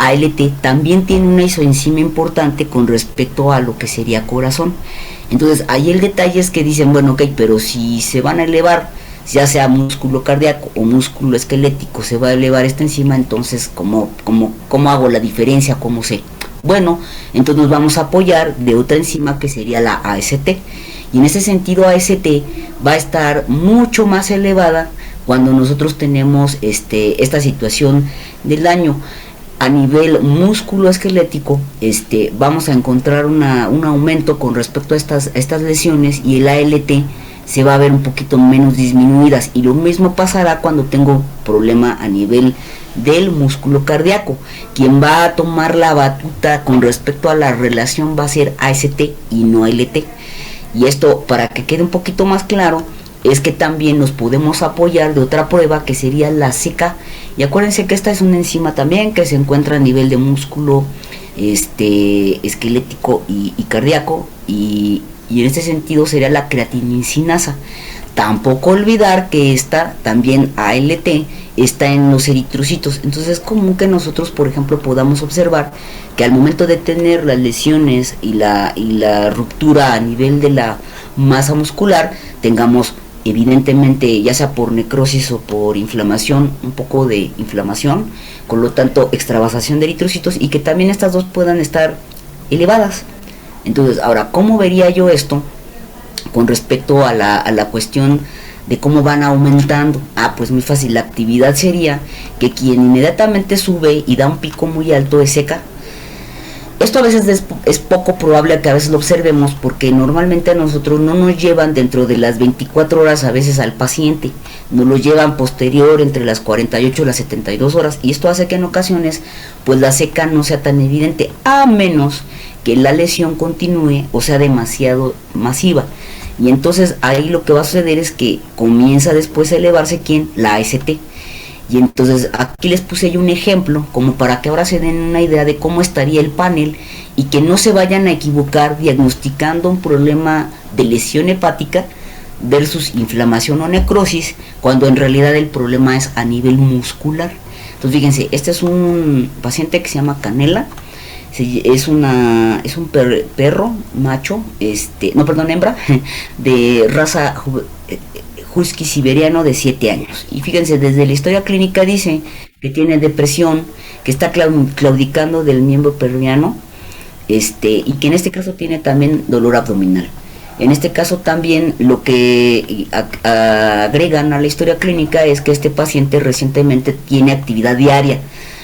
ALT también tiene una isoenzima importante con respecto a lo que sería corazón. Entonces ahí el detalle es que dicen, bueno, ok, pero si se van a elevar, ya sea músculo cardíaco o músculo esquelético, se va a elevar esta enzima, entonces ¿cómo hago la diferencia? ¿Cómo sé? Bueno, entonces nos vamos a apoyar de otra enzima que sería la AST. Y en ese sentido AST va a estar mucho más elevada cuando nosotros tenemos esta situación del daño. A nivel músculo esquelético, vamos a encontrar un aumento con respecto a estas lesiones, y el ALT se va a ver un poquito menos disminuidas, y lo mismo pasará cuando tengo problema a nivel del músculo cardíaco. Quien va a tomar la batuta con respecto a la relación va a ser AST y no ALT. Y esto, para que quede un poquito más claro, es que también nos podemos apoyar de otra prueba que sería la CK. Y acuérdense que esta es una enzima también que se encuentra a nivel de músculo esquelético y cardíaco, y en este sentido sería la creatinincinasa. Tampoco olvidar que esta también ALT está en los eritrocitos. Entonces es común que nosotros, por ejemplo, podamos observar que al momento de tener las lesiones y la ruptura a nivel de la masa muscular, tengamos evidentemente, ya sea por necrosis o por inflamación, un poco de inflamación, con lo tanto extravasación de eritrocitos, y que también estas dos puedan estar elevadas. Entonces, ahora, ¿cómo vería yo esto con respecto a la cuestión de cómo van aumentando? Pues muy fácil. La actividad sería que quien inmediatamente sube y da un pico muy alto es seca. Esto a veces es poco probable que a veces lo observemos, porque normalmente a nosotros no nos llevan dentro de las 24 horas a veces al paciente, nos lo llevan posterior entre las 48 y las 72 horas, y esto hace que en ocasiones pues la seca no sea tan evidente, a menos que la lesión continúe o sea demasiado masiva. Y entonces ahí lo que va a suceder es que comienza después a elevarse la AST. Y entonces aquí les puse yo un ejemplo como para que ahora se den una idea de cómo estaría el panel, y que no se vayan a equivocar diagnosticando un problema de lesión hepática versus inflamación o necrosis, cuando en realidad el problema es a nivel muscular. Entonces fíjense, este es un paciente que se llama Canela. Es un perro macho, hembra, de raza husky siberiano de 7 años. Y fíjense, desde la historia clínica dice que tiene depresión, que está claudicando del miembro pelviano, y que en este caso tiene también dolor abdominal. En este caso también lo que agregan a la historia clínica es que este paciente recientemente tiene actividad diaria,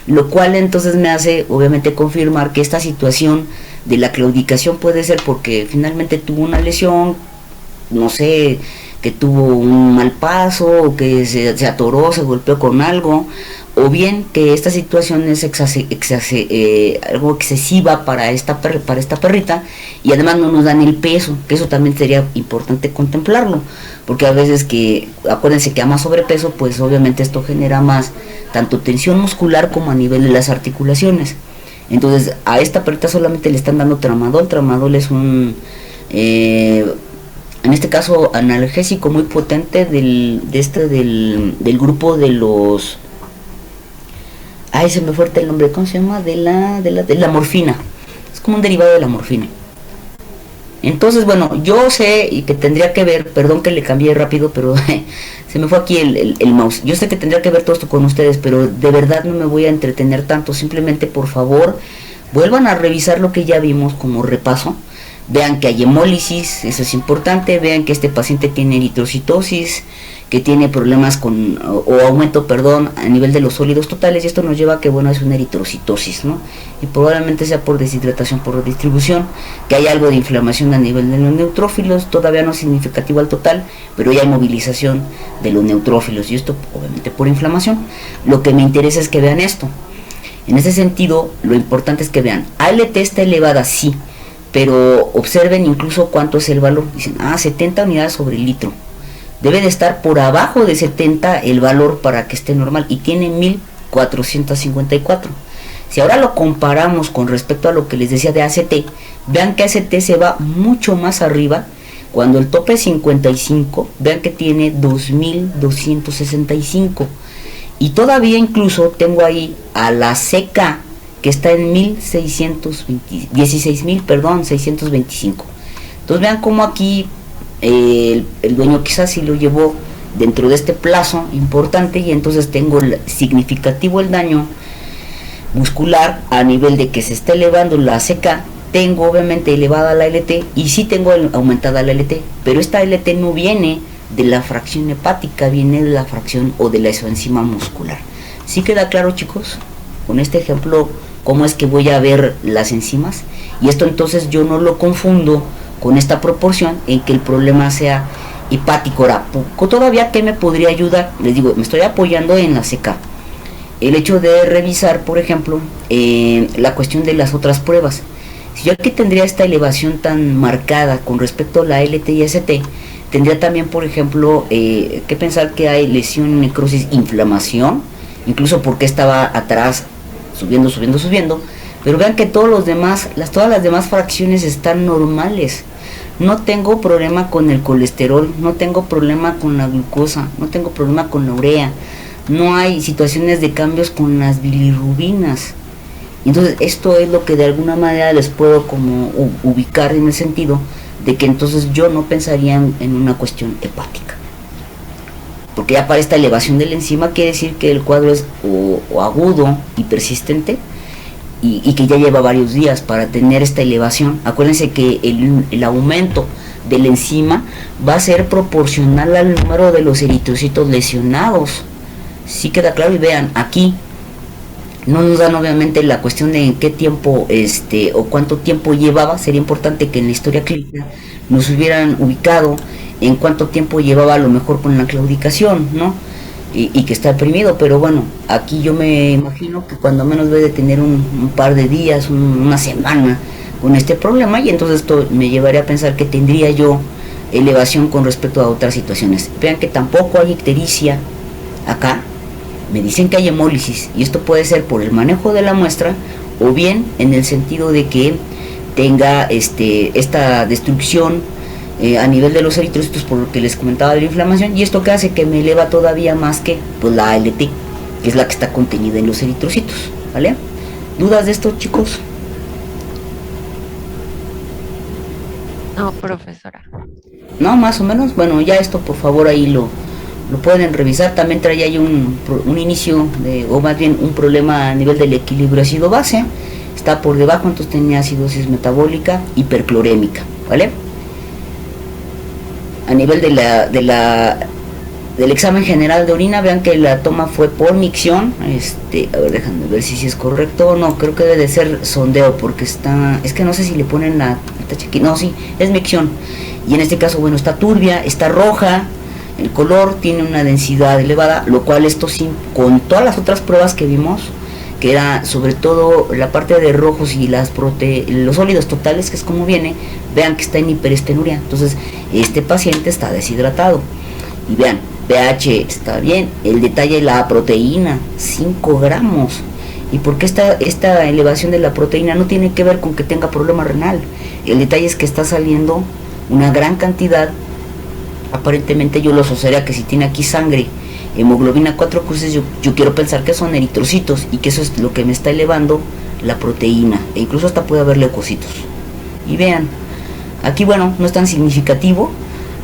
lo cual entonces me hace obviamente confirmar que esta situación de la claudicación puede ser porque finalmente tuvo una lesión, no sé, que tuvo un mal paso, o que se atoró, se golpeó con algo, o bien que esta situación es algo excesiva para esta perrita, y además no nos dan el peso, que eso también sería importante contemplarlo, porque a veces acuérdense que a más sobrepeso, pues obviamente esto genera más tanto tensión muscular como a nivel de las articulaciones. Entonces a esta perrita solamente le están dando tramadol. Tramadol es un en este caso analgésico muy potente del grupo de los, se me fue el nombre, ¿cómo se llama? De la morfina. Es como un derivado de la morfina. Entonces, bueno, yo sé y que tendría que ver, perdón que le cambié rápido, pero se me fue aquí el mouse. Yo sé que tendría que ver todo esto con ustedes, pero de verdad no me voy a entretener tanto. Simplemente, por favor, vuelvan a revisar lo que ya vimos como repaso. Vean que hay hemólisis, eso es importante. Vean que este paciente tiene eritrocitosis, que tiene problemas o aumento, a nivel de los sólidos totales, y esto nos lleva a que, bueno, es una eritrocitosis, ¿no? Y probablemente sea por deshidratación por redistribución, que hay algo de inflamación a nivel de los neutrófilos, todavía no es significativo al total, pero ya hay movilización de los neutrófilos, y esto obviamente por inflamación. Lo que me interesa es que vean esto. En ese sentido, lo importante es que vean, ALT está elevada, sí, pero observen incluso cuánto es el valor. Dicen, 70 unidades sobre litro. Debe de estar por abajo de 70 el valor para que esté normal, y tiene 1454. Si ahora lo comparamos con respecto a lo que les decía de ACT, vean que ACT se va mucho más arriba. Cuando el tope es 55, vean que tiene 2265. Y todavía incluso tengo ahí a la CK que está en 16.000, perdón, 625. Entonces vean cómo aquí el dueño quizás sí lo llevó dentro de este plazo importante, y entonces tengo significativo el daño muscular a nivel de que se está elevando la ACK. Tengo obviamente elevada la LT y sí tengo aumentada la LT, pero esta LT no viene de la fracción hepática, viene de la fracción o de la isoenzima muscular. ¿Sí queda claro, chicos? Con este ejemplo, cómo es que voy a ver las enzimas, y esto entonces yo no lo confundo con esta proporción en que el problema sea hepático. Ahora, todavía, ¿qué me podría ayudar? Les digo, me estoy apoyando en la CK. El hecho de revisar, por ejemplo, la cuestión de las otras pruebas. Si yo aquí tendría esta elevación tan marcada con respecto a la LT y ST, tendría también, por ejemplo, que pensar que hay lesión, necrosis, inflamación, incluso porque estaba atrás subiendo, pero vean que todos los demás, todas las demás fracciones están normales. No tengo problema con el colesterol, no tengo problema con la glucosa, no tengo problema con la urea, no hay situaciones de cambios con las bilirrubinas. Entonces esto es lo que de alguna manera les puedo como ubicar en el sentido de que entonces yo no pensaría en una cuestión hepática, porque ya para esta elevación de la enzima quiere decir que el cuadro es o agudo y persistente, y que ya lleva varios días para tener esta elevación. Acuérdense que el aumento de la enzima va a ser proporcional al número de los eritrocitos lesionados. Sí queda claro. Y vean, aquí no nos dan obviamente la cuestión de en qué tiempo o cuánto tiempo llevaba. Sería importante que en la historia clínica nos hubieran ubicado en cuánto tiempo llevaba a lo mejor con la claudicación, ¿no? Y que está deprimido, pero bueno, aquí yo me imagino que cuando menos debe de tener un par de días, una semana con este problema, y entonces esto me llevaría a pensar que tendría yo elevación con respecto a otras situaciones. Vean que tampoco hay ictericia acá, me dicen que hay hemólisis, y esto puede ser por el manejo de la muestra, o bien en el sentido de que tenga esta destrucción a nivel de los eritrocitos, por lo que les comentaba de la inflamación, y esto que hace que me eleva todavía más que pues la ALT, que es la que está contenida en los eritrocitos, ¿vale? ¿Dudas de esto, chicos? No, profesora. No, más o menos. Bueno, ya esto por favor ahí lo pueden revisar. También trae ahí un inicio o más bien un problema a nivel del equilibrio ácido base, está por debajo, entonces tenía acidosis metabólica hiperclorémica, ¿vale? A nivel del examen general de orina, vean que la toma fue por micción. A ver, déjame ver si es correcto. No, creo que debe de ser sondeo, porque es que no sé si le ponen la chequilla. No, sí, es micción. Y en este caso, bueno, está turbia, está roja, el color tiene una densidad elevada, lo cual esto sí, con todas las otras pruebas que vimos, que era sobre todo la parte de rojos y los sólidos totales, que es como viene, vean que está en hiperestenuria. Entonces este paciente está deshidratado, y vean, pH está bien, el detalle de la proteína, 5 gramos. ¿Y por qué esta elevación de la proteína? No tiene que ver con que tenga problema renal, el detalle es que está saliendo una gran cantidad. Aparentemente yo lo asociaría que si tiene aquí sangre, hemoglobina 4 cruces, yo quiero pensar que son eritrocitos, y que eso es lo que me está elevando la proteína, e incluso hasta puede haber leucocitos. Y vean, aquí bueno, no es tan significativo,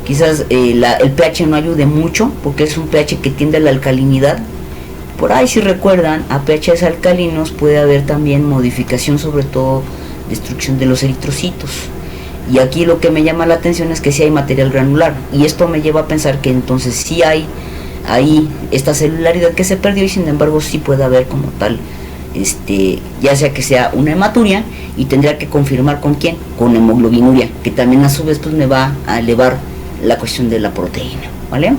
quizás el pH no ayude mucho, porque es un pH que tiende a la alcalinidad. Por ahí, si recuerdan, a pHs alcalinos puede haber también modificación, sobre todo destrucción de los eritrocitos. Y aquí lo que me llama la atención es que sí hay material granular, y esto me lleva a pensar que entonces sí hay ahí esta celularidad que se perdió, y sin embargo sí puede haber como tal, ya sea que sea una hematuria, y tendría que confirmar con quién, con hemoglobinuria, que también a su vez pues me va a elevar la cuestión de la proteína, ¿vale?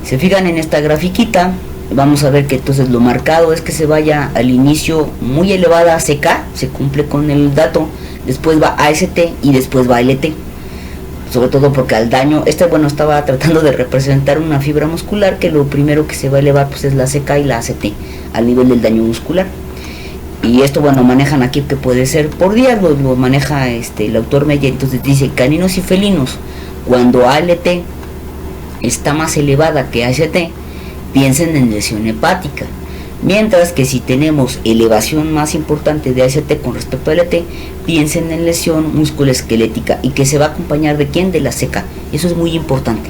Se fijan en esta grafiquita, vamos a ver que entonces lo marcado es que se vaya al inicio muy elevada CK, se cumple con el dato, después va AST y después va LT, sobre todo porque al daño, bueno, estaba tratando de representar una fibra muscular, que lo primero que se va a elevar pues es la CK y la ACT al nivel del daño muscular. Y esto, bueno, manejan aquí que puede ser por días, lo maneja el autor Meyer. Entonces dice, caninos y felinos, cuando ALT está más elevada que AST, piensen en lesión hepática. Mientras que si tenemos elevación más importante de AST con respecto a LT, piensen en lesión musculoesquelética y que se va a acompañar de quién, de la ceca. Eso es muy importante.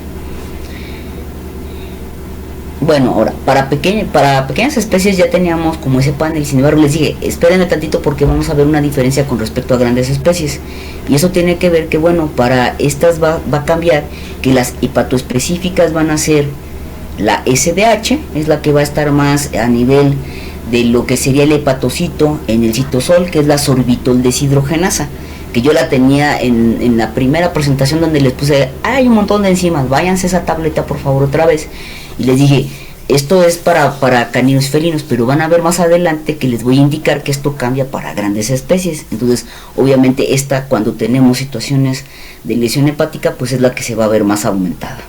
Bueno, ahora, para pequeñas especies ya teníamos como ese panel, sin embargo les dije, espérenme tantito porque vamos a ver una diferencia con respecto a grandes especies. Y eso tiene que ver que, bueno, para estas va a cambiar, que las hepatoespecíficas van a ser la SDH, es la que va a estar más a nivel de lo que sería el hepatocito en el citosol, que es la sorbitol deshidrogenasa, que yo la tenía en la primera presentación donde les puse, hay un montón de enzimas, váyanse esa tableta por favor otra vez. Y les dije, esto es para caninos felinos, pero van a ver más adelante que les voy a indicar que esto cambia para grandes especies. Entonces, obviamente esta, cuando tenemos situaciones de lesión hepática, pues es la que se va a ver más aumentada.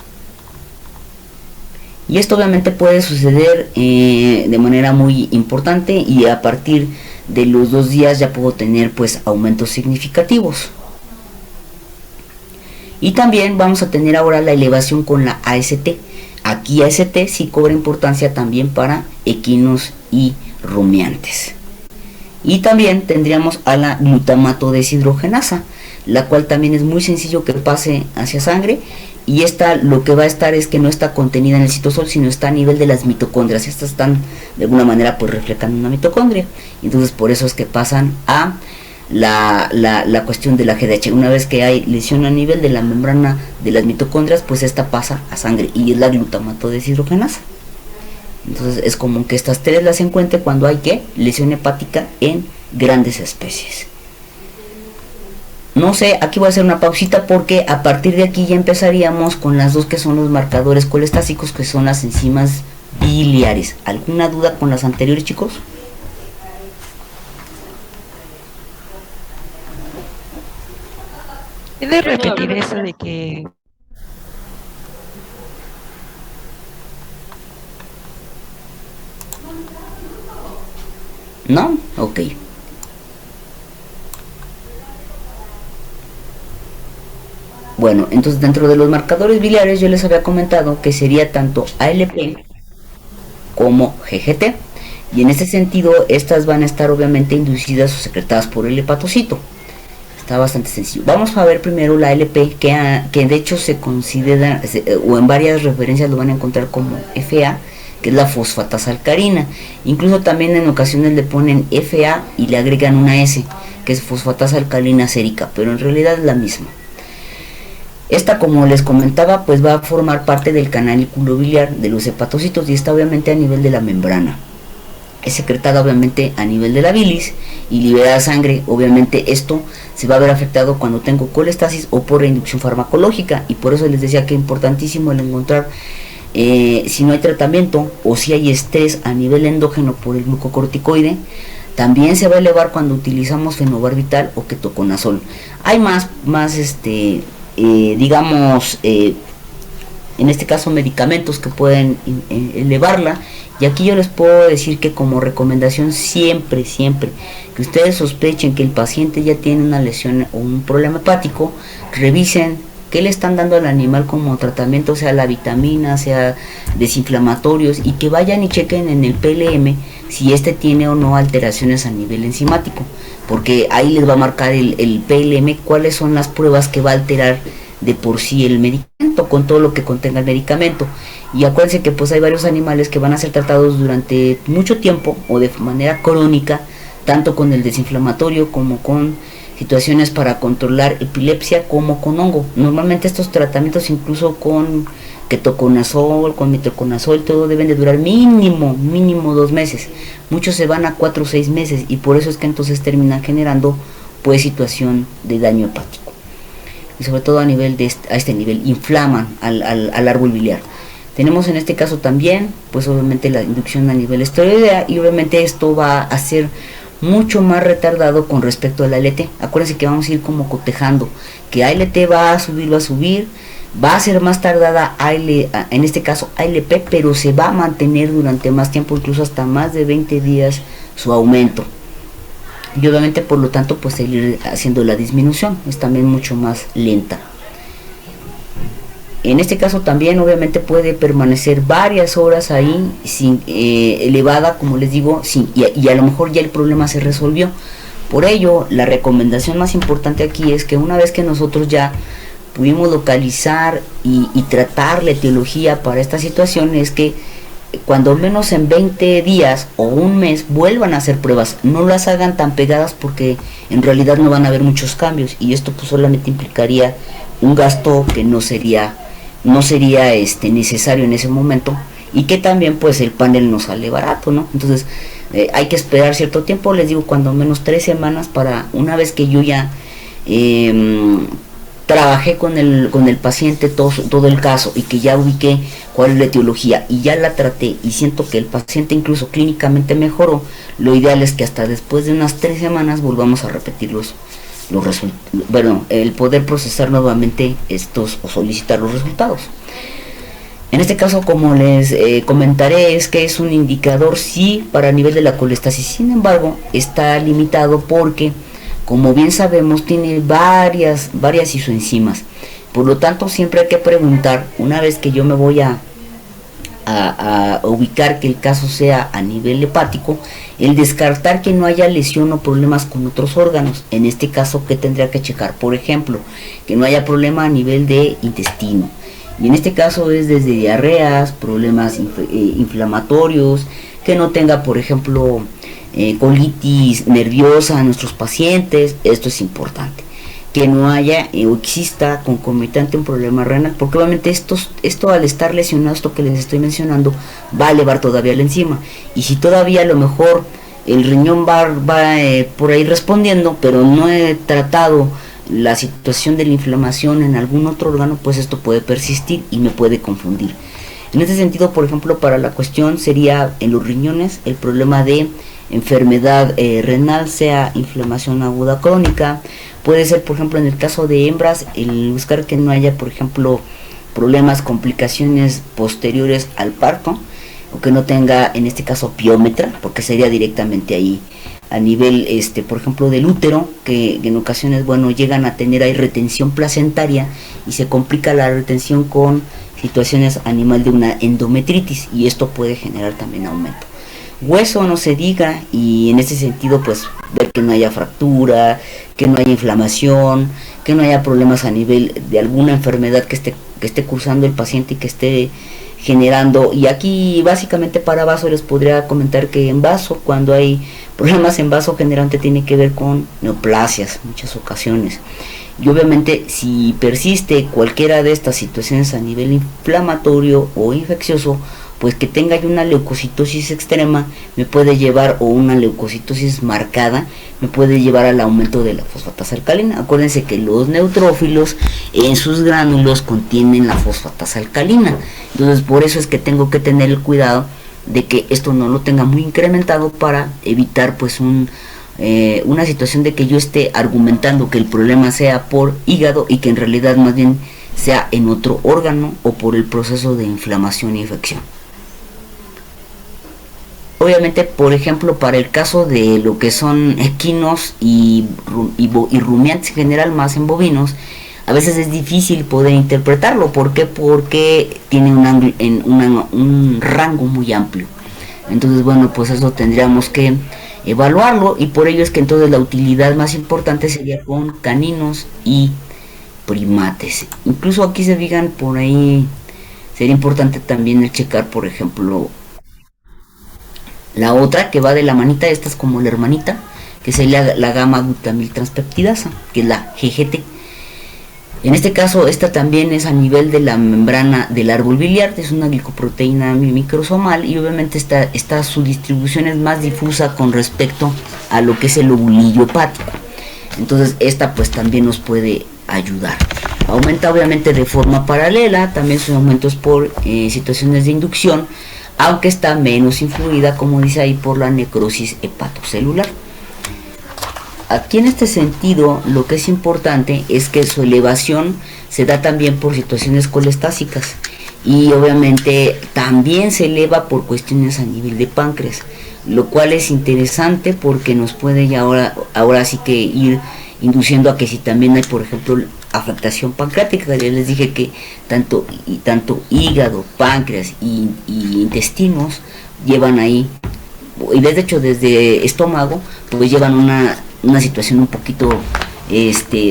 Y esto obviamente puede suceder de manera muy importante, y a partir de los 2 días ya puedo tener pues aumentos significativos. Y también vamos a tener ahora la elevación con la AST. Aquí AST sí cobra importancia también para equinos y rumiantes. Y también tendríamos a la glutamato deshidrogenasa, la cual también es muy sencillo que pase hacia sangre, y esta lo que va a estar es que no está contenida en el citosol, sino está a nivel de las mitocondrias. Estas están de alguna manera pues reflejando una mitocondria, entonces por eso es que pasan a la cuestión de la GDH. Una vez que hay lesión a nivel de la membrana de las mitocondrias, pues esta pasa a sangre y es la glutamato deshidrogenasa. Entonces es común que estas tres las encuentre cuando hay lesión hepática en grandes especies. No sé, aquí voy a hacer una pausita porque a partir de aquí ya empezaríamos con las dos que son los marcadores colestásicos, que son las enzimas biliares. ¿Alguna duda con las anteriores, chicos? ¿Puedes repetir eso de que ¿No? Ok. Bueno, entonces dentro de los marcadores biliares yo les había comentado que sería tanto ALP como GGT, y en este sentido estas van a estar obviamente inducidas o secretadas por el hepatocito. Está bastante sencillo. Vamos a ver primero la ALP, que de hecho se considera, o en varias referencias lo van a encontrar como FA, que es la fosfatasa alcalina. Incluso también en ocasiones le ponen FA y le agregan una S, que es fosfatasa alcalina sérica, pero en realidad es la misma. Esta, como les comentaba, pues va a formar parte del canalículo biliar de los hepatocitos y está obviamente a nivel de la membrana. Es secretada obviamente a nivel de la bilis y liberada sangre. Obviamente esto se va a ver afectado cuando tengo colestasis o por inducción farmacológica, y por eso les decía que es importantísimo el encontrar si no hay tratamiento o si hay estrés a nivel endógeno por el glucocorticoide. También se va a elevar cuando utilizamos fenobarbital o ketoconazol. Hay más digamos, en este caso medicamentos que pueden elevarla, y aquí yo les puedo decir que como recomendación siempre que ustedes sospechen que el paciente ya tiene una lesión o un problema hepático, revisen qué le están dando al animal como tratamiento, sea la vitamina, sea desinflamatorios, y que vayan y chequen en el PLM si este tiene o no alteraciones a nivel enzimático, porque ahí les va a marcar el PLM cuáles son las pruebas que va a alterar de por sí el medicamento, con todo lo que contenga el medicamento. Y acuérdense que pues hay varios animales que van a ser tratados durante mucho tiempo o de manera crónica, tanto con el desinflamatorio como con situaciones para controlar epilepsia como con hongo. Normalmente estos tratamientos, incluso con ketoconazol, con metronidazol, todo deben de durar mínimo 2 meses. Muchos se van a 4 o 6 meses, y por eso es que entonces terminan generando pues situación de daño hepático, y sobre todo a nivel a este nivel inflaman al árbol biliar. Tenemos en este caso también pues obviamente la inducción a nivel esteroidea, y obviamente esto va a ser mucho más retardado con respecto a la ALT. Acuérdense que vamos a ir como cotejando, que ALT va a subir, va a ser más tardada en este caso ALP, pero se va a mantener durante más tiempo, incluso hasta más de 20 días su aumento. Y obviamente por lo tanto pues seguir haciendo la disminución es también mucho más lenta. En este caso también obviamente puede permanecer varias horas ahí sin elevada, como les digo, y a lo mejor ya el problema se resolvió. Por ello, la recomendación más importante aquí es que una vez que nosotros ya pudimos localizar y tratar la etiología para esta situación, es que cuando menos en 20 días o un mes vuelvan a hacer pruebas, no las hagan tan pegadas porque en realidad no van a haber muchos cambios, y esto pues solamente implicaría un gasto que no sería necesario en ese momento, y que también pues el panel no sale barato, ¿no? Entonces hay que esperar cierto tiempo, les digo, cuando menos 3 semanas, para una vez que yo ya trabajé con el paciente todo el caso, y que ya ubiqué cuál es la etiología y ya la traté y siento que el paciente incluso clínicamente mejoró, lo ideal es que hasta después de unas 3 semanas volvamos a repetir el poder procesar nuevamente estos o solicitar los resultados. En este caso, como les comentaré, es que es un indicador sí para nivel de la colestasis, sin embargo está limitado porque, como bien sabemos, tiene varias isoenzimas. Por lo tanto, siempre hay que preguntar, una vez que yo me voy a ubicar que el caso sea a nivel hepático, el descartar que no haya lesión o problemas con otros órganos. En este caso, ¿qué tendría que checar? Por ejemplo, que no haya problema a nivel de intestino. Y en este caso es desde diarreas, problemas inflamatorios, que no tenga, por ejemplo, colitis nerviosa a nuestros pacientes. Esto es importante. Que no haya o exista concomitante un problema renal, porque obviamente esto al estar lesionado, esto que les estoy mencionando, va a elevar todavía la enzima, y si todavía a lo mejor el riñón va por ahí respondiendo, pero no he tratado la situación de la inflamación en algún otro órgano, pues esto puede persistir y me puede confundir. En este sentido, por ejemplo, para la cuestión sería en los riñones el problema de enfermedad renal, sea inflamación aguda crónica. Puede ser, por ejemplo, en el caso de hembras, el buscar que no haya, por ejemplo, problemas, complicaciones posteriores al parto, o que no tenga, en este caso, piómetra, porque sería directamente ahí a nivel, por ejemplo, del útero, que en ocasiones, bueno, llegan a tener ahí retención placentaria y se complica la retención con situaciones a nivel de una endometritis, y esto puede generar también aumento. Hueso no se diga, y en ese sentido pues ver que no haya fractura, que no haya inflamación, que no haya problemas a nivel de alguna enfermedad que esté cursando el paciente y que esté generando. Y aquí básicamente para vaso les podría comentar que en vaso, cuando hay problemas en vaso generalmente tiene que ver con neoplasias muchas ocasiones, y obviamente si persiste cualquiera de estas situaciones a nivel inflamatorio o infeccioso, pues que tenga una leucocitosis extrema me puede llevar, o una leucocitosis marcada, me puede llevar al aumento de la fosfatasa alcalina. Acuérdense que los neutrófilos en sus gránulos contienen la fosfatasa alcalina, entonces por eso es que tengo que tener el cuidado de que esto no lo tenga muy incrementado, para evitar pues una situación de que yo esté argumentando que el problema sea por hígado y que en realidad más bien sea en otro órgano o por el proceso de inflamación e infección. Obviamente, por ejemplo, para el caso de lo que son equinos y rumiantes en general, más en bovinos, a veces es difícil poder interpretarlo. ¿Por qué? Porque tiene un rango muy amplio. Entonces, bueno, pues eso tendríamos que evaluarlo, y por ello es que entonces la utilidad más importante sería con caninos y primates. Incluso aquí se digan por ahí, sería importante también el checar, por ejemplo, la otra que va de la manita, esta es como la hermanita, que sería la gamma glutamil transpeptidasa, que es la GGT. En este caso, esta también es a nivel de la membrana del árbol biliar, es una glicoproteína microsomal, y obviamente su distribución es más difusa con respecto a lo que es el ovulillo hepático. Entonces esta pues también nos puede ayudar. Aumenta obviamente de forma paralela, también sus aumentos por situaciones de inducción, aunque está menos influida, como dice ahí, por la necrosis hepatocelular. Aquí en este sentido, lo que es importante es que su elevación se da también por situaciones colestásicas, y obviamente también se eleva por cuestiones a nivel de páncreas, lo cual es interesante porque nos puede ya ahora sí que ir induciendo a que si también hay, por ejemplo, afectación pancreática. Ya les dije que tanto hígado, páncreas y intestinos llevan ahí, y de hecho desde estómago, pues llevan una situación un poquito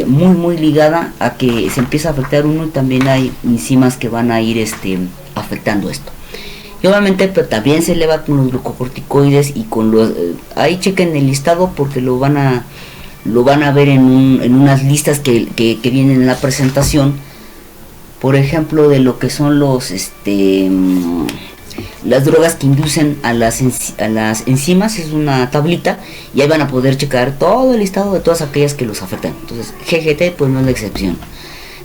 muy ligada a que se empieza a afectar uno, y también hay enzimas que van a ir afectando esto. Y obviamente pero también se eleva con los glucocorticoides y con los ahí chequen el listado porque lo van a ver en unas listas que vienen en la presentación, por ejemplo, de lo que son las drogas que inducen a las enzimas. Es una tablita y ahí van a poder checar todo el listado de todas aquellas que los afectan. Entonces GGT pues no es la excepción.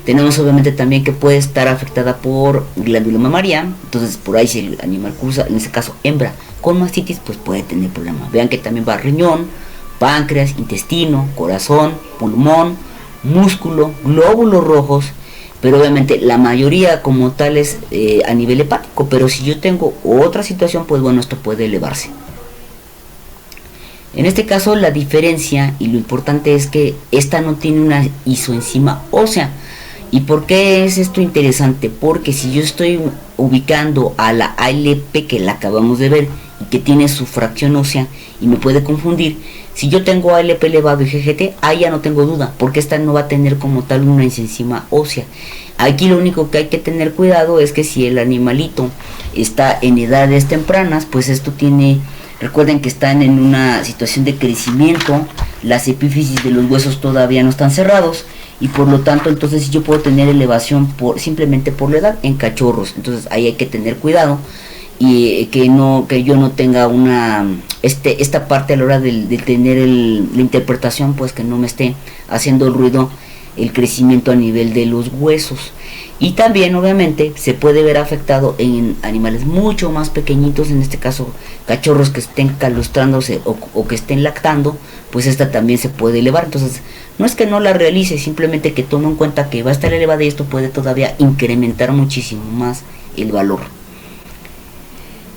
Tenemos obviamente también que puede estar afectada por glándula mamaria. Entonces por ahí si el animal cursa, en este caso hembra, con mastitis, pues puede tener problemas. Vean que también va riñón, páncreas, intestino, corazón, pulmón, músculo, glóbulos rojos, pero obviamente la mayoría como tal es a nivel hepático. Pero si yo tengo otra situación, pues bueno, esto puede elevarse. En este caso la diferencia y lo importante es que esta no tiene una isoenzima ósea. ¿Y por qué es esto interesante? Porque si yo estoy ubicando a la ALP, que la acabamos de ver y que tiene su fracción ósea y me puede confundir, si yo tengo ALP elevado y GGT, ahí ya no tengo duda, porque esta no va a tener como tal una enzima ósea. Aquí lo único que hay que tener cuidado es que si el animalito está en edades tempranas, pues esto tiene, recuerden que están en una situación de crecimiento, las epífisis de los huesos todavía no están cerrados, y por lo tanto entonces yo puedo tener elevación simplemente por la edad en cachorros. Entonces ahí hay que tener cuidado y que yo no tenga esta parte a la hora de tener la interpretación, pues que no me esté haciendo el ruido el crecimiento a nivel de los huesos. Y también obviamente se puede ver afectado en animales mucho más pequeñitos, en este caso cachorros que estén calustrándose o que estén lactando, pues esta también se puede elevar. Entonces no es que no la realice, simplemente que tome en cuenta que va a estar elevada y esto puede todavía incrementar muchísimo más el valor.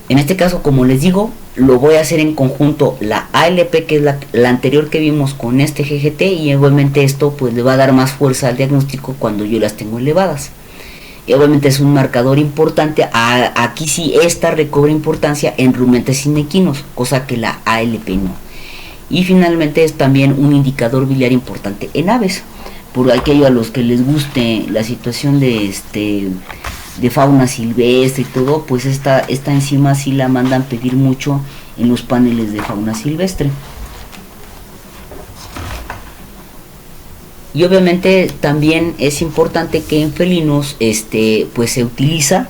En este caso, como les digo, lo voy a hacer en conjunto la ALP, que es la anterior que vimos, con este GGT, y obviamente esto pues le va a dar más fuerza al diagnóstico cuando yo las tengo elevadas. Y obviamente es un marcador importante. Aquí sí esta recobra importancia en rumiantes equinos, cosa que la ALP no. Y finalmente es también un indicador biliar importante en aves, por aquello a los que les guste la situación de fauna silvestre y todo, pues esta enzima sí la mandan pedir mucho en los paneles de fauna silvestre. Y obviamente también es importante que en felinos pues se utiliza,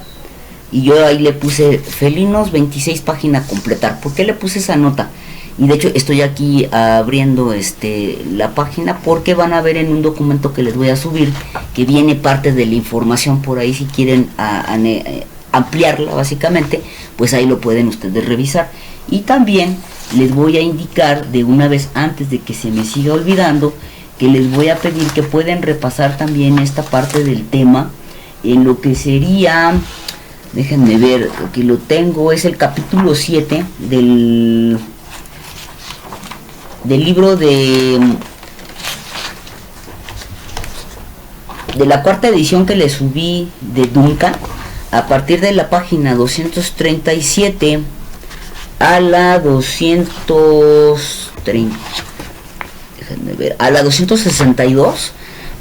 y yo ahí le puse felinos 26 página completar. ¿Por qué le puse esa nota? Y de hecho estoy aquí abriendo la página, porque van a ver en un documento que les voy a subir que viene parte de la información por ahí. Si quieren ampliarla básicamente, pues ahí lo pueden ustedes revisar. Y también les voy a indicar de una vez, antes de que se me siga olvidando, que les voy a pedir que pueden repasar también esta parte del tema en lo que sería, déjenme ver, aquí lo tengo, es el capítulo 7 del libro de la cuarta edición que le subí de Duncan, a partir de la página 237 a la 230, déjenme ver, a la 262.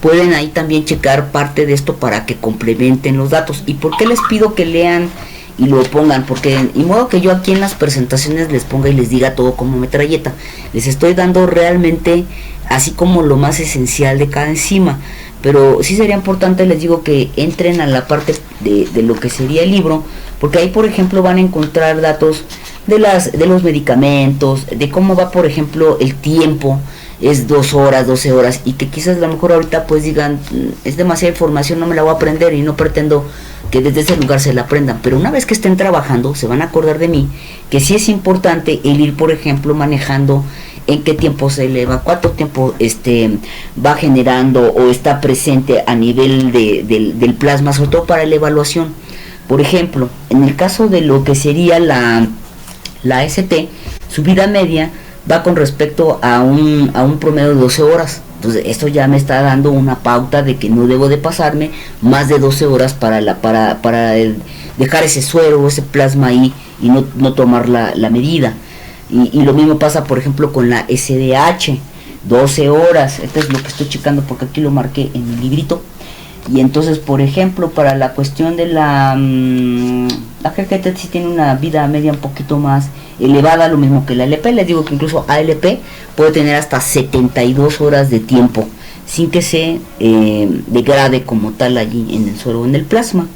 Pueden ahí también checar parte de esto para que complementen los datos. ¿Y por qué les pido que lean y lo pongan? Porque y modo que yo aquí en las presentaciones les ponga y les diga todo como metralleta. Les estoy dando realmente así como lo más esencial de cada enzima, pero sí sería importante, les digo, que entren a la parte de lo que sería el libro, porque ahí por ejemplo van a encontrar datos de los medicamentos, de cómo va por ejemplo el tiempo. Es 2 horas, 12 horas, y que quizás a lo mejor ahorita pues digan, es demasiada información, no me la voy a aprender, y no pretendo que desde ese lugar se la aprendan, pero una vez que estén trabajando se van a acordar de mí, que sí es importante el ir por ejemplo manejando en qué tiempo se eleva, cuánto tiempo va generando o está presente a nivel del plasma, sobre todo para la evaluación. Por ejemplo, en el caso de lo que sería la ST, su vida media va con respecto a un promedio de 12 horas. Entonces esto ya me está dando una pauta de que no debo de pasarme más de 12 horas dejar ese suero o ese plasma ahí y no tomar la medida. Y lo mismo pasa, por ejemplo, con la SDH, 12 horas. Esto es lo que estoy checando porque aquí lo marqué en mi librito. Y entonces, por ejemplo, para la cuestión de la GGT sí tiene una vida media un poquito más elevada, lo mismo que la ALP. Les digo que incluso ALP puede tener hasta 72 horas de tiempo sin que se degrade como tal allí en el suero o en el plasma.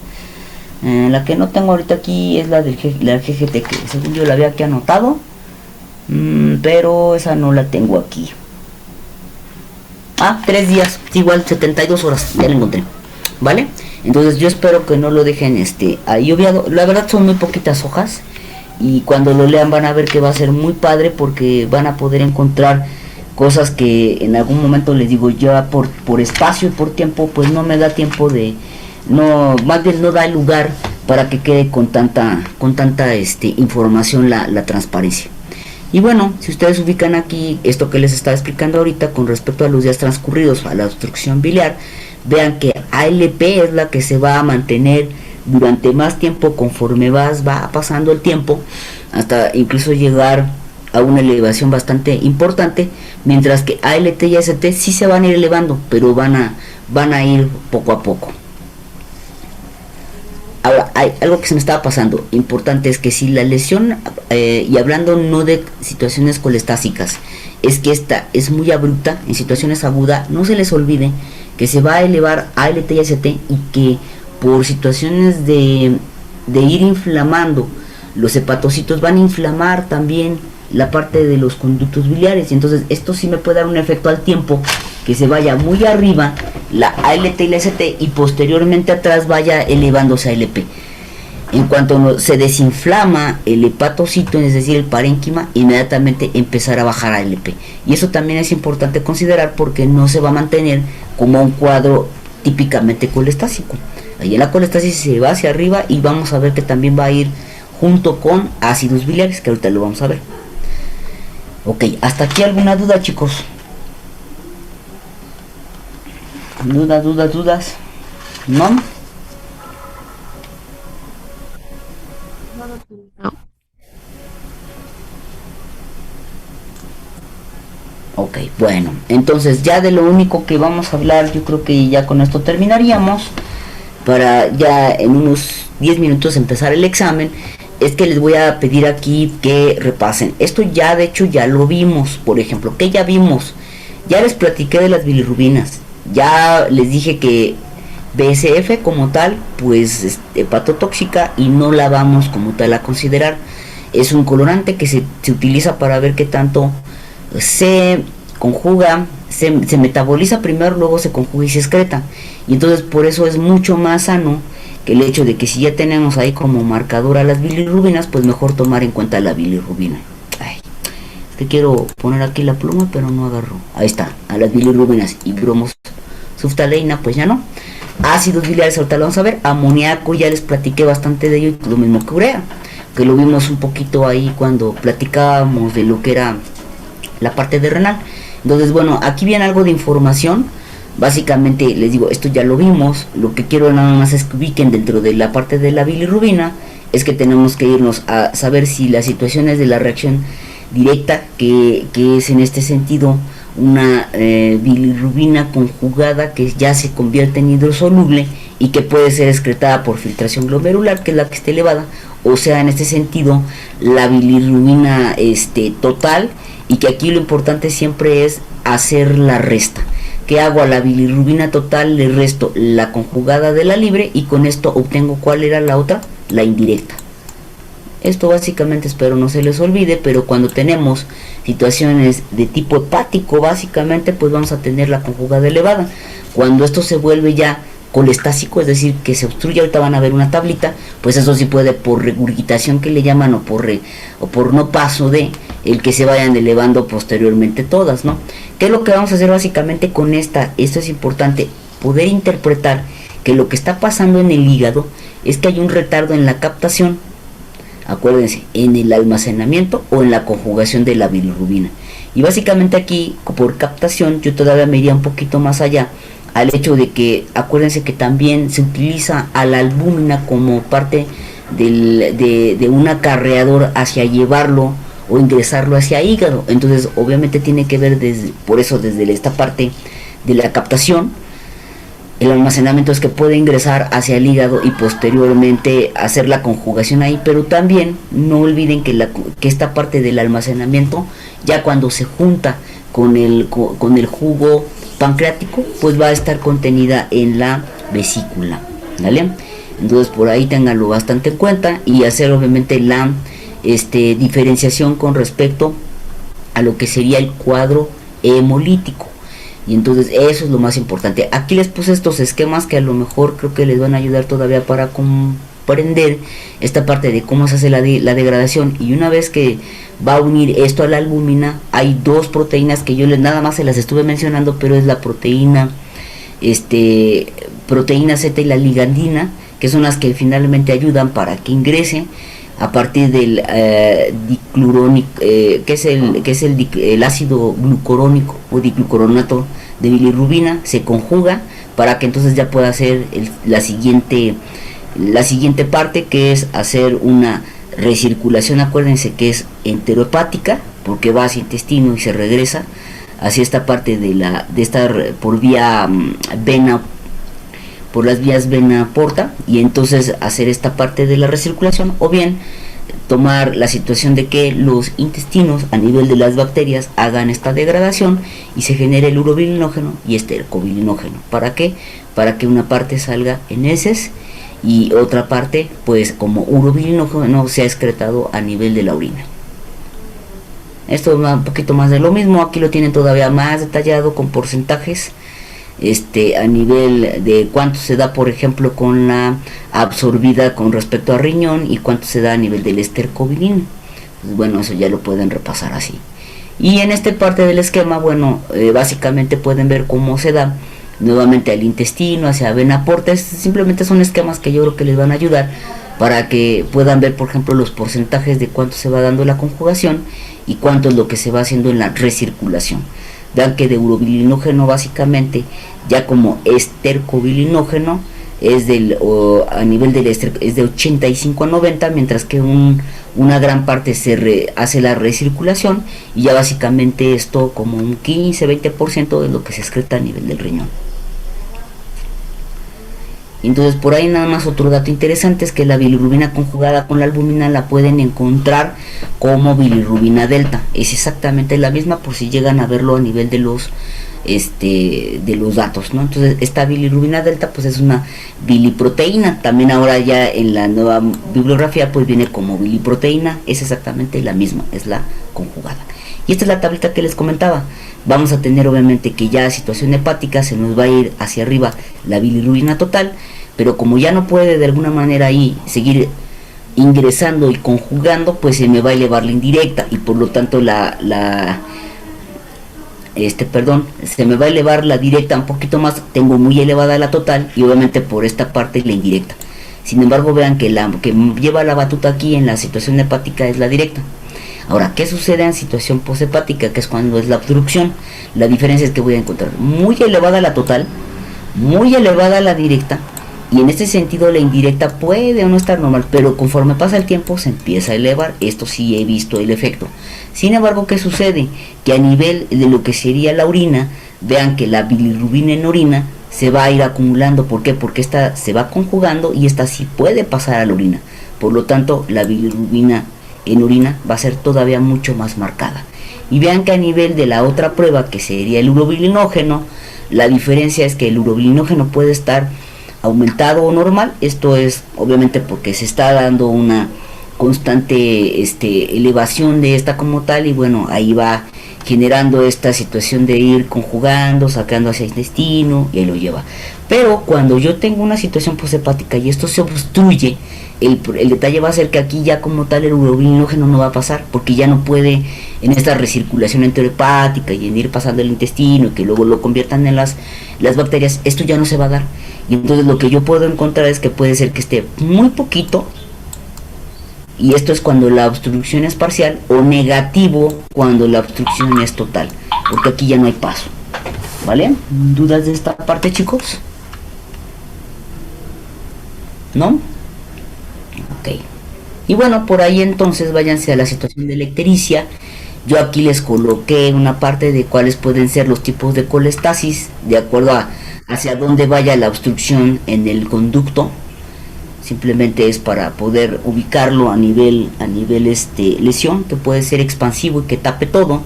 La que no tengo ahorita aquí es la GGT, que según yo la había aquí anotado, pero esa no la tengo aquí. 3 días, igual 72 horas, ya la encontré, ¿vale? Entonces yo espero que no lo dejen ahí obviado. La verdad son muy poquitas hojas y cuando lo lean van a ver que va a ser muy padre porque van a poder encontrar cosas que en algún momento les digo ya por espacio y por tiempo pues no me da tiempo más bien no da lugar para que quede con tanta información la transparencia. Y bueno, si ustedes ubican aquí esto que les estaba explicando ahorita con respecto a los días transcurridos a la obstrucción biliar, vean que ALP es la que se va a mantener durante más tiempo conforme va pasando el tiempo, hasta incluso llegar a una elevación bastante importante, mientras que ALT y AST sí se van a ir elevando, pero van a ir poco a poco. Ahora, hay algo que se me estaba pasando, importante, es que si la lesión, y hablando no de situaciones colestásicas, es que esta es muy abrupta, en situaciones agudas, no se les olvide que se va a elevar ALT y AST y que por situaciones de ir inflamando los hepatocitos van a inflamar también la parte de los conductos biliares, y entonces esto sí me puede dar un efecto al tiempo que se vaya muy arriba la ALT y la AST y posteriormente atrás vaya elevándose a ALP. En cuanto se desinflama el hepatocito, es decir el parénquima, inmediatamente empezar a bajar a ALP, y eso también es importante considerar porque no se va a mantener como un cuadro típicamente colestásico. Ahí en la colestasis se va hacia arriba y vamos a ver que también va a ir junto con ácidos biliares, que ahorita lo vamos a ver. Ok, hasta aquí alguna duda, chicos. Dudas, ¿no? No. Ok, bueno, entonces ya de lo único que vamos a hablar, yo creo que ya con esto terminaríamos, para ya en unos 10 minutos empezar el examen. Es que les voy a pedir aquí que repasen. Esto ya de hecho ya lo vimos, por ejemplo, que ya vimos. Ya les platiqué de las bilirrubinas. Ya les dije que BSF como tal, pues es hepatotóxica y no la vamos como tal a considerar. Es un colorante que se utiliza para ver qué tanto se conjuga, se metaboliza primero, luego se conjuga y se excreta. Y entonces por eso es mucho más sano que el hecho de que si ya tenemos ahí como marcador a las bilirrubinas, pues mejor tomar en cuenta la bilirrubina. Ay, es que quiero poner aquí la pluma, pero no agarro. Ahí está, a las bilirrubinas y bromosulftaleína, pues ya no. Ácidos biliares, ahorita lo vamos a ver. Amoníaco, ya les platiqué bastante de ello, lo mismo que urea, que lo vimos un poquito ahí cuando platicábamos de lo que era la parte de renal. Entonces, bueno, aquí viene algo de información. Básicamente les digo, esto ya lo vimos. Lo que quiero nada más es que ubiquen dentro de la parte de la bilirrubina, es que tenemos que irnos a saber si las situaciones de la reacción directa, que es en este sentido una bilirrubina conjugada que ya se convierte en hidrosoluble y que puede ser excretada por filtración glomerular, que es la que esté elevada, o sea, en este sentido la bilirrubina total, y que aquí lo importante siempre es hacer la resta. ¿Qué hago? A la bilirrubina total le resto la conjugada de la libre y con esto obtengo, ¿cuál era la otra? La indirecta. Esto básicamente espero no se les olvide, pero cuando tenemos situaciones de tipo hepático, básicamente pues vamos a tener la conjugada elevada. Cuando esto se vuelve ya colestásico, es decir, que se obstruye, ahorita van a ver una tablita, pues eso sí puede por regurgitación que le llaman, o por no paso de el que se vayan elevando posteriormente todas, ¿no? ¿Qué es lo que vamos a hacer básicamente con esta? Esto es importante, poder interpretar que lo que está pasando en el hígado es que hay un retardo en la captación, acuérdense, en el almacenamiento o en la conjugación de la bilirrubina. Y básicamente aquí, por captación, yo todavía me iría un poquito más allá al hecho de que, acuérdense que también se utiliza a la albúmina como parte de un acarreador hacia llevarlo o ingresarlo hacia hígado. Entonces obviamente tiene que ver por eso desde esta parte de la captación. El almacenamiento es que puede ingresar hacia el hígado y posteriormente hacer la conjugación ahí, pero también no olviden que esta parte del almacenamiento, ya cuando se junta con el jugo pancreático, pues va a estar contenida en la vesícula, ¿vale? Entonces por ahí ténganlo bastante en cuenta y hacer obviamente la diferenciación con respecto a lo que sería el cuadro hemolítico. Y entonces eso es lo más importante. Aquí les puse estos esquemas que a lo mejor creo que les van a ayudar todavía para comprender esta parte de cómo se hace la degradación. Y una vez que va a unir esto a la albúmina, hay dos proteínas que yo nada más se las estuve mencionando, pero es la proteína Z y la ligandina, que son las que finalmente ayudan para que ingrese a partir del diclurónico, que es el ácido glucurónico o dicloronato de bilirrubina, se conjuga para que entonces ya pueda hacer la siguiente parte, que es hacer una recirculación. Acuérdense que es enterohepática porque va hacia intestino y se regresa hacia esta parte por vía vena, por las vías vena porta, y entonces hacer esta parte de la recirculación, o bien tomar la situación de que los intestinos a nivel de las bacterias hagan esta degradación y se genere el urobilinógeno y estercobilinógeno. ¿Para qué? Para que una parte salga en heces y otra parte pues como urobilinógeno sea excretado a nivel de la orina. Esto es un poquito más de lo mismo, aquí lo tienen todavía más detallado con porcentajes a nivel de cuánto se da, por ejemplo, con la absorbida con respecto a riñón y cuánto se da a nivel del estercobilino. Pues bueno, eso ya lo pueden repasar así. Y en esta parte del esquema, bueno, básicamente pueden ver cómo se da nuevamente al intestino, hacia vena porta. Simplemente son esquemas que yo creo que les van a ayudar para que puedan ver, por ejemplo, los porcentajes de cuánto se va dando la conjugación y cuánto es lo que se va haciendo en la recirculación. Vean que de urobilinógeno básicamente ya como estercobilinógeno es a nivel del es de 85 a 90, mientras que una gran parte hace la recirculación y ya básicamente esto como un 15-20% de lo que se excreta a nivel del riñón. Entonces por ahí nada más otro dato interesante es que la bilirrubina conjugada con la albúmina la pueden encontrar como bilirrubina delta. Es exactamente la misma, por si llegan a verlo a nivel de los datos, ¿no? Entonces esta bilirrubina delta pues es una biliproteína. También ahora ya en la nueva bibliografía pues viene como biliproteína. Es exactamente la misma, es la conjugada. Y esta es la tablita que les comentaba. Vamos a tener obviamente que ya situación hepática se nos va a ir hacia arriba la bilirrubina total, pero como ya no puede de alguna manera ahí seguir ingresando y conjugando, pues se me va a elevar la indirecta y por lo tanto se me va a elevar la directa un poquito más. Tengo muy elevada la total y obviamente por esta parte la indirecta. Sin embargo, vean que la que lleva la batuta aquí en la situación hepática es la directa. Ahora, ¿qué sucede en situación poshepática? Que es cuando es la obstrucción. La diferencia es que voy a encontrar muy elevada la total, muy elevada la directa, y en este sentido la indirecta puede o no estar normal, pero conforme pasa el tiempo se empieza a elevar. Esto sí he visto el efecto. Sin embargo, ¿qué sucede? Que a nivel de lo que sería la orina, vean que la bilirrubina en orina se va a ir acumulando. ¿Por qué? Porque esta se va conjugando y esta sí puede pasar a la orina. Por lo tanto, la bilirrubina en orina va a ser todavía mucho más marcada. Y vean que a nivel de la otra prueba, que sería el urobilinógeno, la diferencia es que el urobilinógeno puede estar aumentado o normal. Esto es obviamente porque se está dando una constante elevación de esta como tal, y bueno, ahí va generando esta situación de ir conjugando, sacando hacia el intestino y ahí lo lleva. Pero cuando yo tengo una situación poshepática y esto se obstruye, el detalle va a ser que aquí ya como tal el urobilinógeno no va a pasar, porque ya no puede en esta recirculación enterohepática y en ir pasando el intestino y que luego lo conviertan en las bacterias. Esto ya no se va a dar, y entonces lo que yo puedo encontrar es que puede ser que esté muy poquito y esto es cuando la obstrucción es parcial, o negativo cuando la obstrucción es total, porque aquí ya no hay paso. ¿Vale? ¿Dudas de esta parte, chicos? ¿No? Ok. Y bueno, por ahí entonces váyanse a la situación de ictericia. Yo aquí les coloqué una parte de cuáles pueden ser los tipos de colestasis, de acuerdo a hacia dónde vaya la obstrucción en el conducto. Simplemente es para poder ubicarlo a nivel lesión, que puede ser expansivo y que tape todo,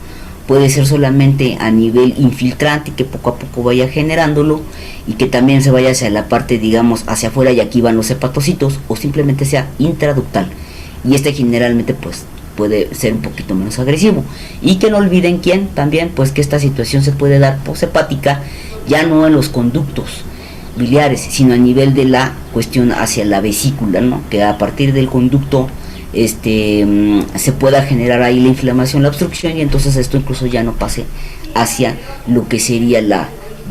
puede ser solamente a nivel infiltrante, que poco a poco vaya generándolo y que también se vaya hacia la parte, digamos, hacia afuera, y aquí van los hepatocitos, o simplemente sea intraductal, y generalmente pues puede ser un poquito menos agresivo. Y que no olviden también pues que esta situación se puede dar posthepática, ya no en los conductos biliares, sino a nivel de la cuestión hacia la vesícula, ¿no? Que a partir del conducto se pueda generar ahí la inflamación, la obstrucción, y entonces esto incluso ya no pase hacia lo que sería la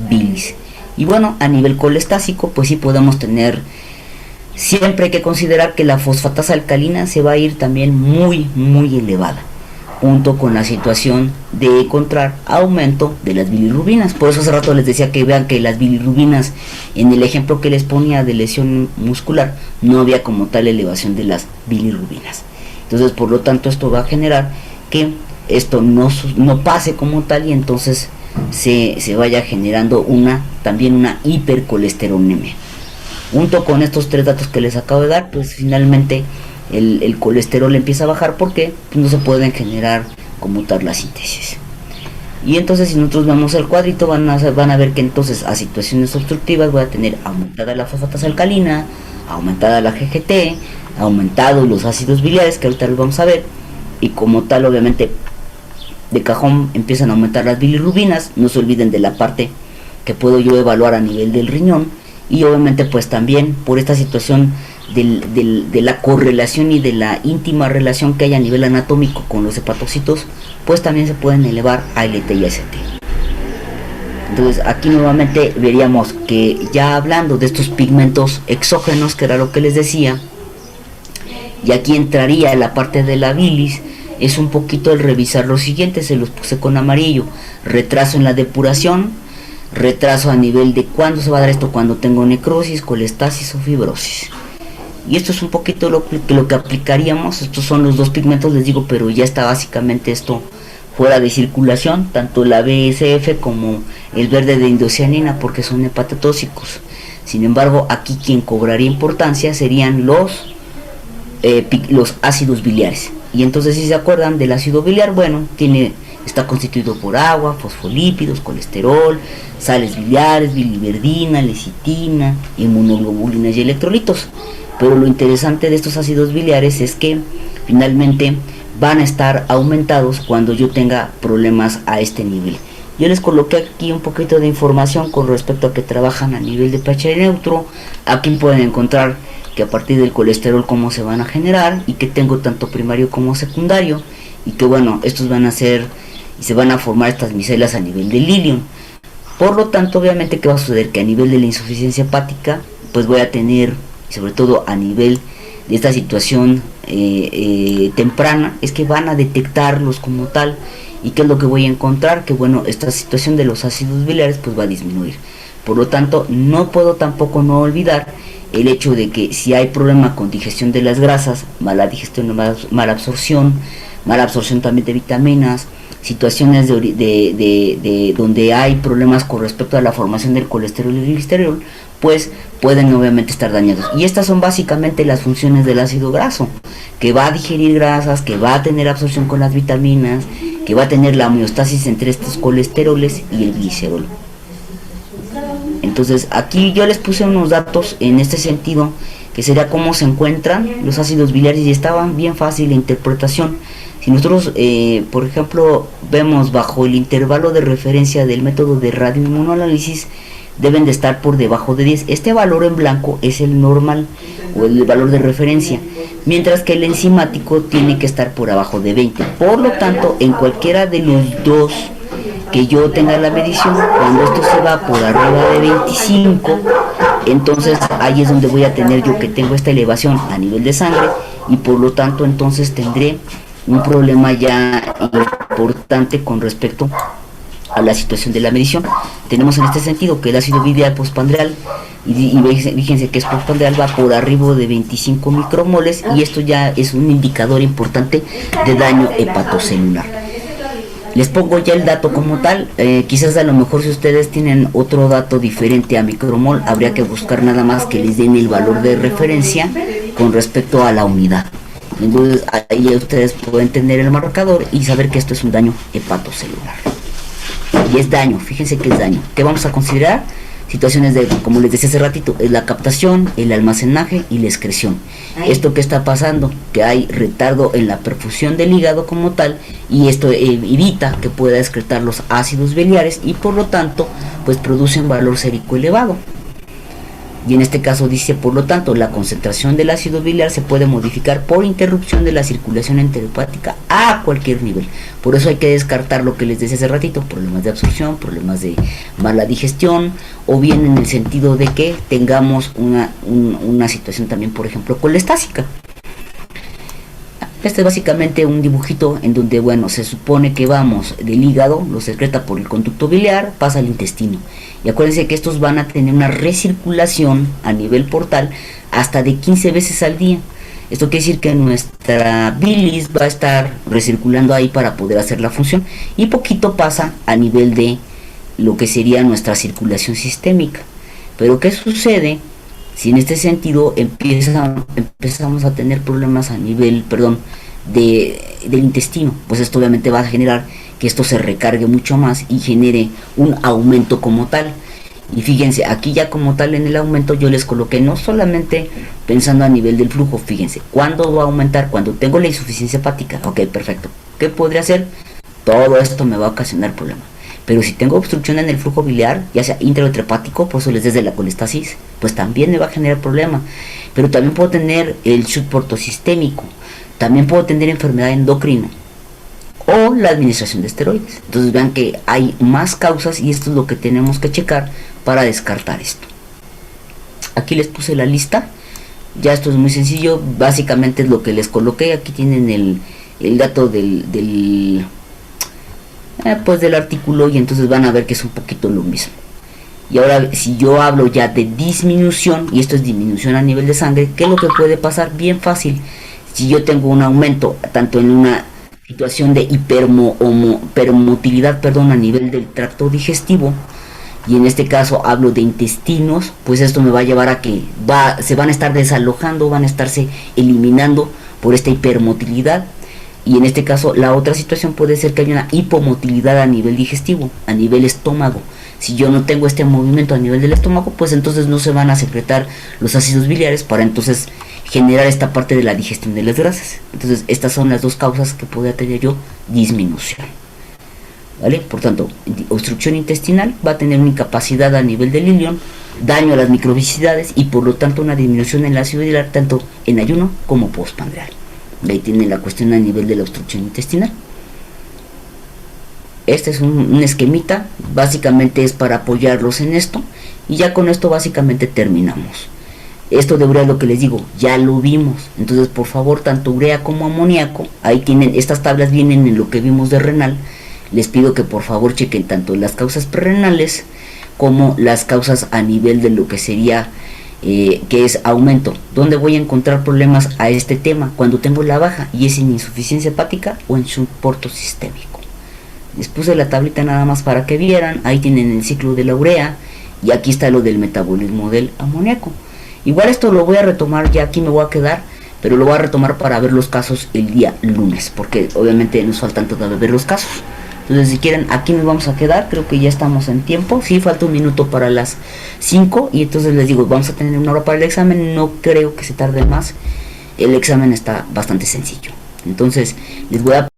bilis. Y bueno, a nivel colestásico pues sí podemos tener, siempre hay que considerar que la fosfatasa alcalina se va a ir también muy elevada, junto con la situación de encontrar aumento de las bilirrubinas. Por eso hace rato les decía que vean que las bilirrubinas, en el ejemplo que les ponía de lesión muscular, no había como tal elevación de las bilirrubinas. Entonces, por lo tanto, esto va a generar que esto no pase como tal, y entonces se vaya generando también una hipercolesterolemia. Junto con estos tres datos que les acabo de dar, pues finalmente el colesterol empieza a bajar, porque no se pueden generar como tal la síntesis. Y entonces, si nosotros vemos el cuadrito, van a ver que entonces a situaciones obstructivas voy a tener aumentada la fosfatasa alcalina, aumentada la GGT, aumentados los ácidos biliares, que ahorita los vamos a ver, y como tal obviamente de cajón empiezan a aumentar las bilirrubinas. No se olviden de la parte que puedo yo evaluar a nivel del riñón, y obviamente pues también por esta situación de la correlación y de la íntima relación que hay a nivel anatómico con los hepatocitos, pues también se pueden elevar ALT y AST. Entonces aquí nuevamente veríamos que, ya hablando de estos pigmentos exógenos, que era lo que les decía, y aquí entraría la parte de la bilis, es un poquito el revisar lo siguiente. Se los puse con amarillo: retraso en la depuración, retraso a nivel de cuándo se va a dar esto, cuando tengo necrosis, colestasis o fibrosis. Y esto es un poquito lo que aplicaríamos. Estos son los dos pigmentos, les digo, pero ya está básicamente esto fuera de circulación, tanto la BSF como el verde de indocianina, porque son hepatotóxicos. Sin embargo, aquí quien cobraría importancia serían los ácidos biliares. Y entonces, si se acuerdan del ácido biliar, bueno, está constituido por agua, fosfolípidos, colesterol, sales biliares, biliverdina, lecitina, inmunoglobulinas y electrolitos. Pero lo interesante de estos ácidos biliares es que finalmente van a estar aumentados cuando yo tenga problemas a este nivel. Yo les coloqué aquí un poquito de información con respecto a que trabajan a nivel de pH neutro. Aquí pueden encontrar que a partir del colesterol cómo se van a generar, y que tengo tanto primario como secundario, y que bueno, estos van a ser y se van a formar estas micelas a nivel del ilion. Por lo tanto, obviamente, ¿qué va a suceder? Que a nivel de la insuficiencia hepática pues voy a tener, sobre todo a nivel de esta situación temprana, es que van a detectarlos como tal. ¿Y qué es lo que voy a encontrar? Que bueno, esta situación de los ácidos biliares pues va a disminuir. Por lo tanto, no puedo tampoco no olvidar el hecho de que si hay problema con digestión de las grasas, mala digestión, mala absorción también de vitaminas, situaciones de donde hay problemas con respecto a la formación del colesterol y el glicerol, pues pueden obviamente estar dañados. Y estas son básicamente las funciones del ácido graso, que va a digerir grasas, que va a tener absorción con las vitaminas, que va a tener la homeostasis entre estos colesteroles y el glicerol. Entonces aquí yo les puse unos datos en este sentido, que sería cómo se encuentran los ácidos biliares, y estaban bien fácil de interpretación. Si nosotros, por ejemplo, vemos bajo el intervalo de referencia del método de radioinmunoanálisis, deben de estar por debajo de 10. Este valor en blanco es el normal, o el valor de referencia, mientras que el enzimático tiene que estar por abajo de 20. Por lo tanto, en cualquiera de los dos que yo tenga la medición, cuando esto se va por arriba de 25, entonces ahí es donde voy a tener yo que tengo esta elevación a nivel de sangre, y por lo tanto entonces tendré un problema ya importante con respecto a la situación de la medición. Tenemos en este sentido que el ácido biliar postprandial, y fíjense que es postprandial, va por arriba de 25 micromoles, y esto ya es un indicador importante de daño hepatocelular. Les pongo ya el dato como tal. Quizás a lo mejor si ustedes tienen otro dato diferente a micromol, habría que buscar nada más que les den el valor de referencia con respecto a la unidad. Entonces ahí ustedes pueden tener el marcador y saber que esto es un daño hepatocelular. Y es daño, fíjense que es daño. ¿Qué vamos a considerar? Situaciones de, como les decía hace ratito, es la captación, el almacenaje y la excreción. Esto que está pasando, que hay retardo en la perfusión del hígado como tal, y esto evita que pueda excretar los ácidos biliares y por lo tanto pues produce un valor sérico elevado. Y en este caso dice, por lo tanto, la concentración del ácido biliar se puede modificar por interrupción de la circulación enterohepática a cualquier nivel. Por eso hay que descartar lo que les decía hace ratito, problemas de absorción, problemas de mala digestión, o bien en el sentido de que tengamos una situación también, por ejemplo, colestásica. Este es básicamente un dibujito en donde, bueno, se supone que vamos del hígado, lo secreta por el conducto biliar, pasa al intestino. Y acuérdense que estos van a tener una recirculación a nivel portal hasta de 15 veces al día. Esto quiere decir que nuestra bilis va a estar recirculando ahí para poder hacer la función. Y poquito pasa a nivel de lo que sería nuestra circulación sistémica. Pero ¿qué sucede si en este sentido empezamos a tener problemas a nivel, del intestino? Pues esto obviamente va a generar que esto se recargue mucho más y genere un aumento como tal. Y fíjense, aquí ya como tal en el aumento yo les coloqué no solamente pensando a nivel del flujo. Fíjense, ¿cuándo va a aumentar? Cuando tengo la insuficiencia hepática. Ok, perfecto. ¿Qué podría hacer? Todo esto me va a ocasionar problema. Pero si tengo obstrucción en el flujo biliar, ya sea intraenterohepático, por eso les desde la colestasis, pues también me va a generar problema. Pero también puedo tener el shock portosistémico, también puedo tener enfermedad endocrina o la administración de esteroides. Entonces vean que hay más causas y esto es lo que tenemos que checar para descartar esto. Aquí les puse la lista. Ya esto es muy sencillo, básicamente es lo que les coloqué. Aquí tienen el dato del artículo, y entonces van a ver que es un poquito lo mismo. Y ahora si yo hablo ya de disminución, y esto es disminución a nivel de sangre, ¿qué es lo que puede pasar? Bien fácil. Si yo tengo un aumento tanto en una situación de hipermotilidad a nivel del tracto digestivo, y en este caso hablo de intestinos, pues esto me va a llevar a que se van a estar desalojando, van a estarse eliminando por esta hipermotilidad. Y en este caso la otra situación puede ser que haya una hipomotilidad a nivel digestivo, a nivel estómago. Si yo no tengo este movimiento a nivel del estómago, pues entonces no se van a secretar los ácidos biliares para entonces generar esta parte de la digestión de las grasas. Entonces estas son las dos causas que podría tener yo disminución. ¿Vale? Por tanto, obstrucción intestinal va a tener una incapacidad a nivel del ilion, daño a las microbicidades y por lo tanto una disminución en el ácido biliar tanto en ayuno como postprandial. Ahí tienen la cuestión a nivel de la obstrucción intestinal. Este es un esquemita, básicamente es para apoyarlos en esto, y ya con esto básicamente terminamos. Esto de urea es lo que les digo, ya lo vimos. Entonces por favor, tanto urea como amoníaco, ahí tienen, estas tablas vienen en lo que vimos de renal. Les pido que por favor chequen tanto las causas prerrenales como las causas a nivel de lo que sería que es aumento. ¿Dónde voy a encontrar problemas a este tema? Cuando tengo la baja, y es en insuficiencia hepática o en shock portosistémico. Les puse la tablita nada más para que vieran. Ahí tienen el ciclo de la urea y aquí está lo del metabolismo del amoníaco. Igual esto lo voy a retomar, ya aquí me voy a quedar, pero lo voy a retomar para ver los casos el día lunes, porque obviamente nos faltan todavía ver los casos. Entonces si quieren, aquí nos vamos a quedar, creo que ya estamos en tiempo. Sí, falta un minuto para las 5 y entonces les digo, vamos a tener una hora para el examen, no creo que se tarde más. El examen está bastante sencillo. Entonces les voy a